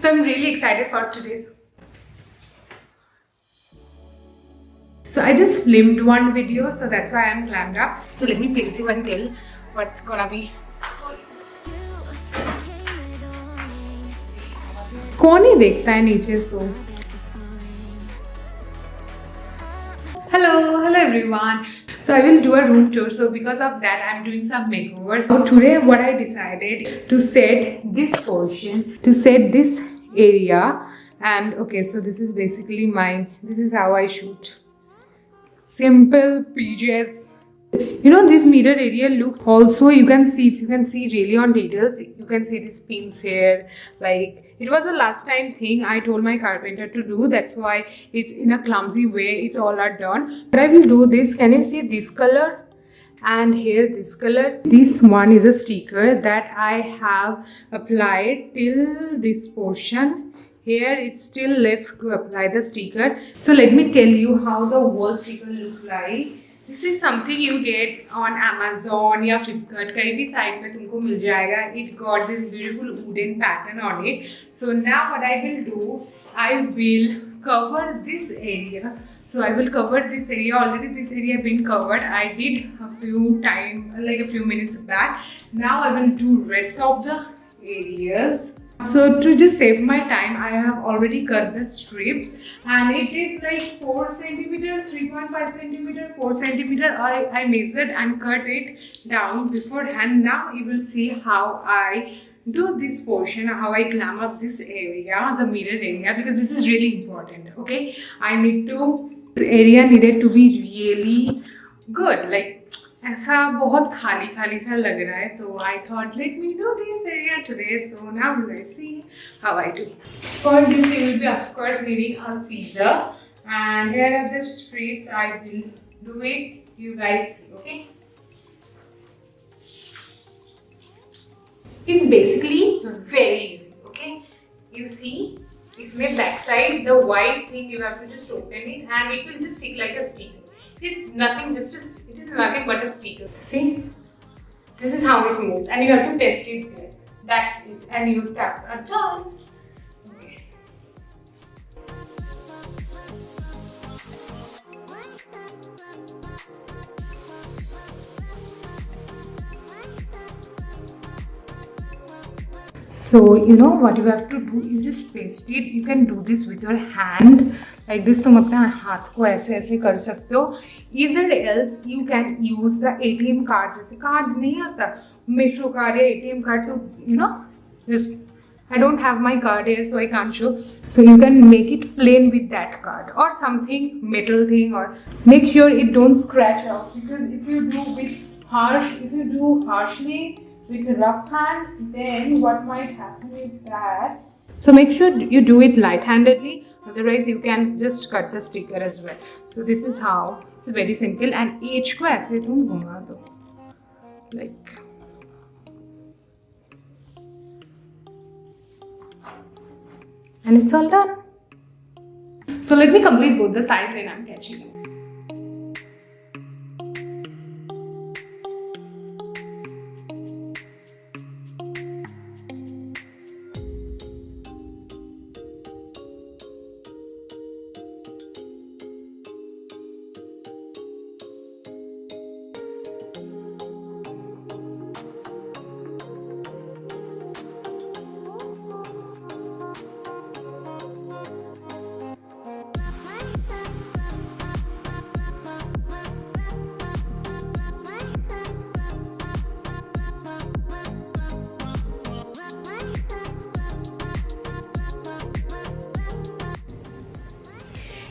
So I'm really excited for today's. So I just filmed one video, so that's why I'm glammed up. So let me place you and tell what's gonna be. कौन ही देखता है नीचे सो. Hello everyone. So I will do a room tour. So because of that, I'm doing some makeovers. So today, what I decided to set this portion, to set this area, and okay. So this is basically this is how I shoot. Simple PJs. You know, this mirror area looks also, you can see, if you can see really on details, you can see these pins here. Like, it was a last time thing I told my carpenter to do, that's why it's in a clumsy way, it's all are done. So I will do this. Can you see this color? And here this color. This one is a sticker that I have applied till this portion. Here it's still left to apply the sticker. So let me tell you how the wall sticker looks like. This is something you get on Amazon या Flipkart, कहीं भी site में तुमको मिल जाएगा. It got this beautiful wooden pattern on it. So now what I will do, I will cover this area. So I will cover this area. Already this area been covered. I did a few minutes back. Now I will do rest of the areas. So to just save my time, I have already cut the strips, and it is like 4 centimeter, 3.5 centimeter, 4 centimeter. I measured and cut it down beforehand. Now you will see how I do this portion, how I glam up this area, the mirror area, because this is really important. Okay, this area needed to be really good. Like, ऐसा बहुत खाली खाली सा लग रहा है, तो I thought let me do this area today. So now let's see how I do. For this you will be of course needing a scissor, and here are the strips. I will do it, you guys see. Okay, it's basically very easy. Okay, you see, इसमें back side the white thing you have to just open it, and it will just stick like a sticker. It's nothing, it is nothing but a sticker. See, this is how it moves, and you have to test it there. That's it, and your taps are done. Okay. So you know what you have to do, you just paste it. You can do this with your hand like this. तुम अपना हाथ को ऐसे ऐसे कर सकते हो. Either else you can use the ATM card. जैसे कार्ड नहीं आता, metro card या ATM card to, you know, just I don't have my card here so I can't show. So you can make it plain with that card or something metal thing, or make sure it don't scratch out, because if you do harshly with a rough hand, then what might happen is that, so make sure you do it light-handedly, otherwise you can just cut the sticker as well. So this is how, it's very simple, and edge को ऐसे तुम घुमा दो, like, and it's all done. So let me complete both the sides, then I'm catching you.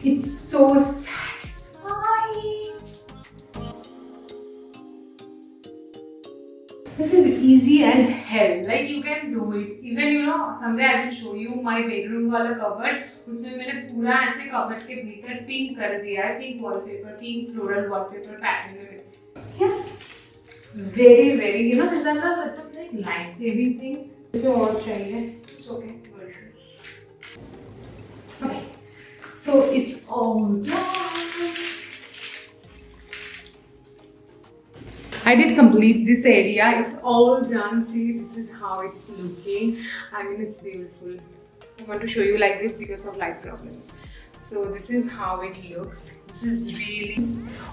It's so satisfying. This is easy and hell. Like, you can do it. Even, you know, someday I will show you my bedroom वाला cupboard. उसमें मैंने पूरा ऐसे cupboard के भीतर pink कर दिया है, pink wallpaper, pink floral wallpaper pattern में. Yeah. Very, very, you know, these are the just like life-saving things. जो और चाहिए, it's okay. Okay. So it's all done. I did complete this area. It's all done. See, this is how it's looking. I mean, it's beautiful. I want to show you like this because of light problems. So this is how it looks. This is really,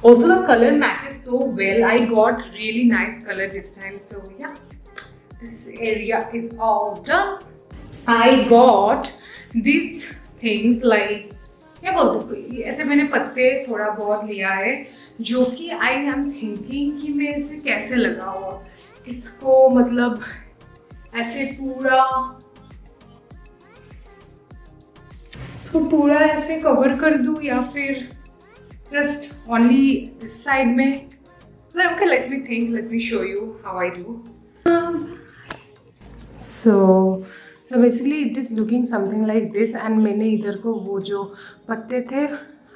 also the color matches so well. I got really nice color this time. So yeah, this area is all done. I got these things like, क्या बोलते हैं इसको, ऐसे मैंने पत्ते थोड़ा बहुत लिया है जो कि आई एम थिंकिंग कि मैं इसे कैसे लगाऊँ, इसको मतलब ऐसे पूरा ऐसे कवर कर दूँ या फिर जस्ट ओनली दिस साइड में. Okay, let me think, let me show you how I do. So basically it is looking something like this, and मैंने इधर को वो जो पत्ते थे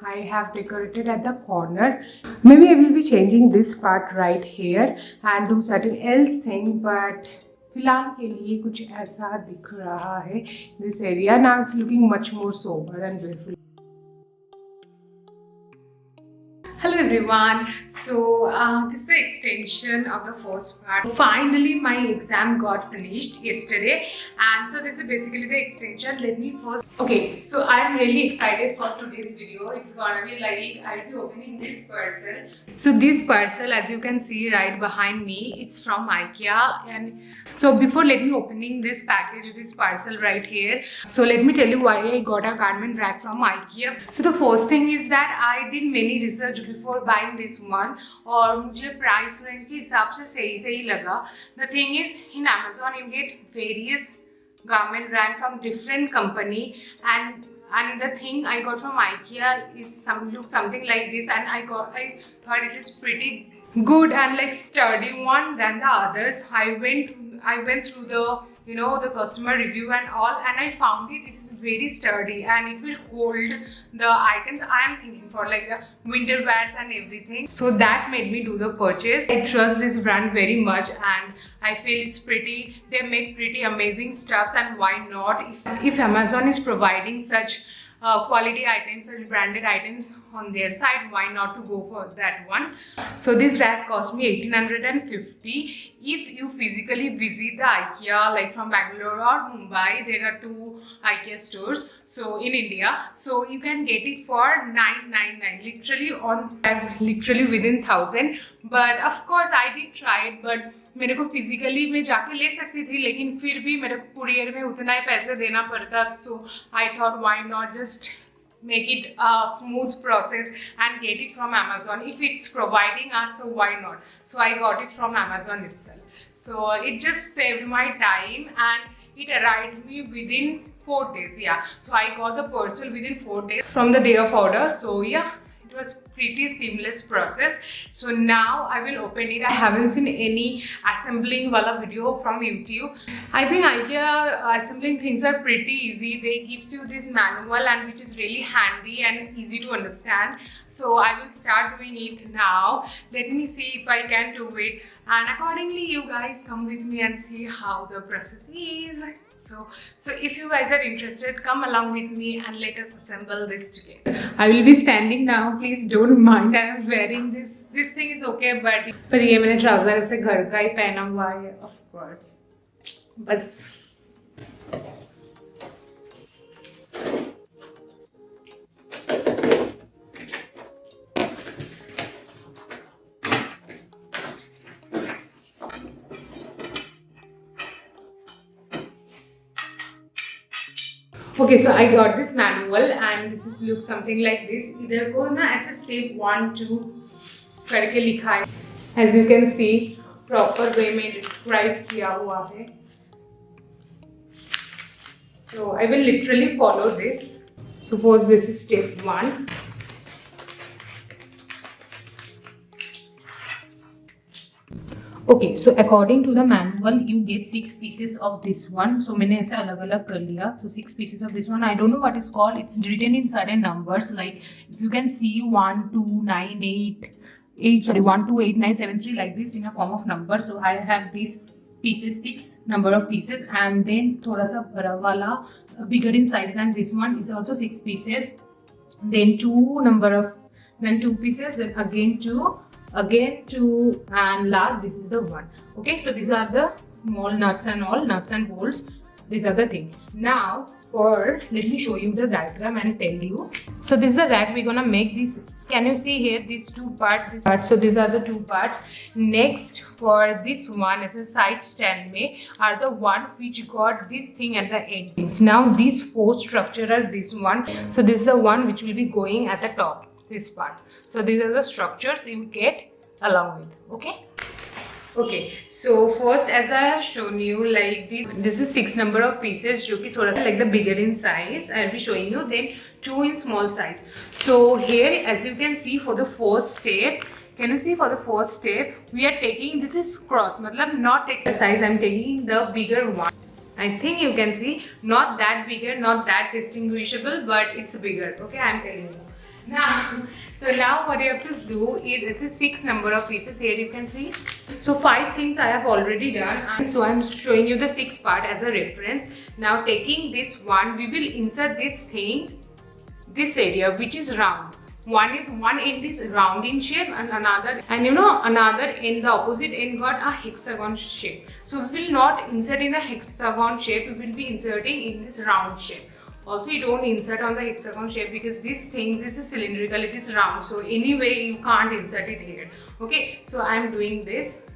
I have decorated at the corner. Maybe I will be changing this part right here and do certain else thing, but फिलहाल के लिए कुछ ऐसा दिख रहा है this area. Now it's looking much more sober and beautiful. Hello everyone. So this is the extension of the first part. Finally my exam got finished yesterday, and so this is basically the extension. Let me first, okay, so I am really excited for today's video. It's gonna be like I'll be opening this parcel. So this parcel, as you can see right behind me, it's from IKEA. And so before let me opening this package, this parcel right here, so let me tell you why I got a garment rack from IKEA. So the first thing is that I did many research before buying this one, और मुझे price range के हिसाब से सही लगा. The thing is, in Amazon you get various garment rack from different company, and the thing I got from IKEA is something like this, and I thought it is pretty good and like sturdy one than the others. I went through the the customer review and all, and I found it is very sturdy and it will hold the items I am thinking for, like the winter wears and everything. So that made me do the purchase. I trust this brand very much, and I feel it's pretty, they make pretty amazing stuff, and why not, if Amazon is providing such quality items, such branded items on their side, why not to go for that one. So this rack cost me 1850. If you physically visit the IKEA, like from Bangalore or Mumbai, there are 2 IKEA stores so in India, so you can get it for 999, literally within 1000. But of course I did try it, but मेरे को physically मैं जाके ले सकती थी, लेकिन फिर भी मेरे को कुरियर में उतना ही पैसे देना पड़ता. So I thought why not just make it a smooth process and get it from Amazon. If it's providing us, so why not? So I got it from Amazon itself. So it just saved my time, and it arrived me within 4 days. Yeah, so I got the parcel within 4 days from the day of order. So yeah, it was pretty seamless process. So now I will open it. I haven't seen any assembling wala video from YouTube. I think IKEA assembling things are pretty easy. They gives you this manual, and which is really handy and easy to understand. So I will start doing it now. Let me see if I can do it, and accordingly you guys come with me and see how the process is. So if you guys are interested, come along with me and let us assemble this together. I will be standing now. Please don't mind. I am wearing this. This thing is okay, but ये मैंने trouser ऐसे घर का ही पहना हुआ है, of course. बस. Okay, so I got this manual, and this is look something like this. इधर को ना ऐसे step 1, 2 करके लिखा है. As you can see, proper way में describe किया हुआ है. So I will literally follow this. Suppose this is step 1. Okay, so according to the manual, you get 6 pieces of this one. So मैंने ऐसे अलग-अलग कर लिया. So 6 pieces of this one. I don't know what it's called. It's written in certain numbers. Like if you can see 1, 2, 9, 1, 2, 8, 9, 7, 3 like this in a form of number. So I have these pieces, 6 number of pieces, and then थोड़ा सा बड़ा वाला bigger in size than this one is also 6 pieces. Then 2 pieces. Then again 2, and last this is the one. Okay, so these are the small nuts and bolts. these are the thing. Now let me show you the diagram and tell you. So this is the rack we're gonna make this. Can you see here these two parts? So these are the two parts. Next, for this one as a side stand may are the one which got this thing at the end. Now these four structure are this one. So this is the one which will be going at the top, this part. So these are the structures you get along with. Okay, so first, as I have shown you, like this is 6 number of pieces, जो कि थोड़ा सा like the bigger in size. I will be showing you. Then 2 in small size. So here, as you can see, for the first step, can you see for the first step, we are taking, this is cross, मतलब not taking the size. I am taking the bigger one. I think you can see, not that bigger, not that distinguishable, but it's bigger. Okay, I am telling you. Now what you have to do is, this is 6 number of pieces. Here you can see. So 5 things I have already done. So I am showing you the 6th part as a reference. Now taking this one, we will insert this thing, this area which is round. One end is round in shape and another end, the opposite end got a hexagon shape. So we will not insert in a hexagon shape, we will be inserting in this round shape. Also, you don't insert on the hexagon shape because this is cylindrical, it is round. So anyway, you can't insert it here. Okay, so I am doing this.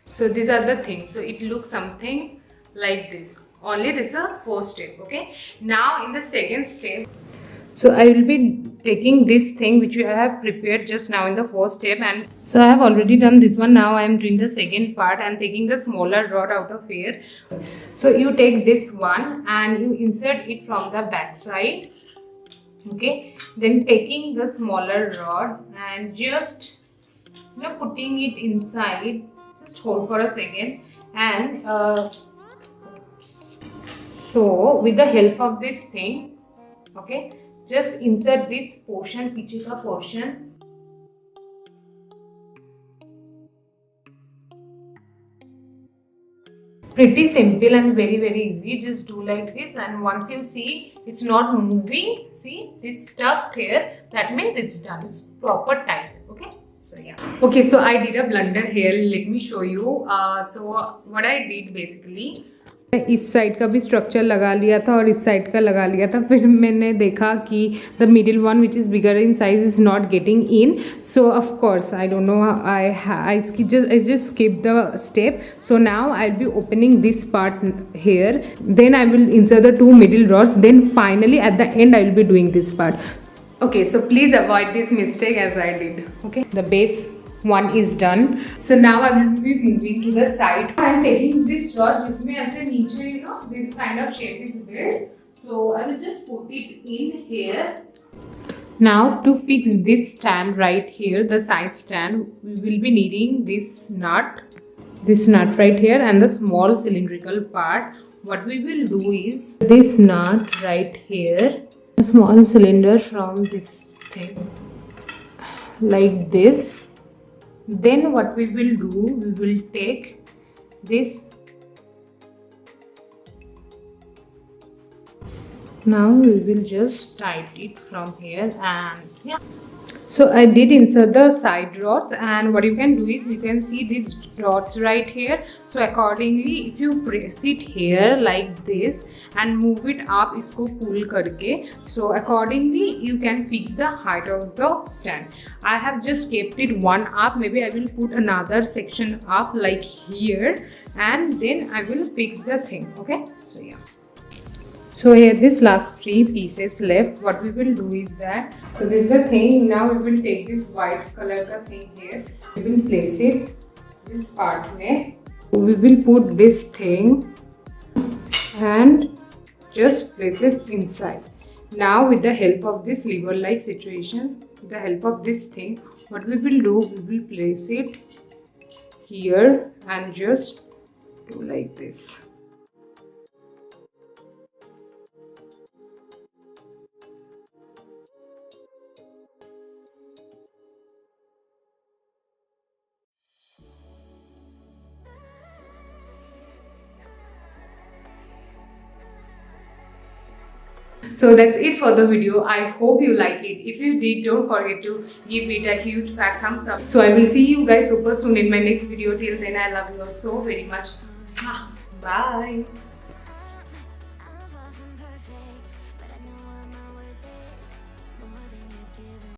So these are the things. So it looks something like this. Only this is a first step. Okay, now in the second step, so I will be taking this thing which I have prepared just now in the first step, and so I have already done this one. Now I am doing the second part and taking the smaller rod out of here. So you take this one and you insert it from the back side. Okay, then taking the smaller rod and just putting it inside. Just hold for a second and so with the help of this thing, okay, just insert this portion, पीछे का portion. Pretty simple and very easy. Just do like this, and once you see it's not moving, see this stuck here, that means it's done. It's proper tight. Okay. So yeah. Okay, so I did a blunder here. Let me show you. So what I did basically, इस side का भी structure लगा लिया था और इस side का लगा लिया था. फिर मैंने देखा कि the middle one which is bigger in size is not getting in. So of course I don't know, I just skip the step. So now I will be opening this part here, then I will insert the 2 middle rods, then finally at the end I will be doing this part. Okay, so please avoid this mistake as I did. Okay, the base one is done. So now I will be moving to the side. I am taking this rod जिसमें ऐसे नीचे this kind of shape is built. So I will just put it in here. Now to fix this stand right here, the side stand, we will be needing this nut right here and the small cylindrical part. What we will do is this nut right here, a small cylinder from this thing like this. Then what we will do, we will take this. Now we will just tighten it from here, and yeah. So I did insert the side rods, and what you can do is you can see these dots right here. So accordingly, if you press it here like this and move it up, इसको pull करके, so accordingly you can fix the height of the stand. I have just kept it one up. Maybe I will put another section up like here, and then I will fix the thing. Okay, so yeah. So here this last 3 pieces left. What we will do is that, so this is the thing. Now we will take this white color ka thing here. We will place it this part mein. We will put this thing and just place it inside. Now with the help of this lever like situation, with the help of this thing, what we will do, we will place it here and just do like this. So that's it for the video. I hope you like it. If you did, don't forget to give it a huge fat thumbs up. So I will see you guys super soon in my next video. Till then, I love you all so very much. Bye.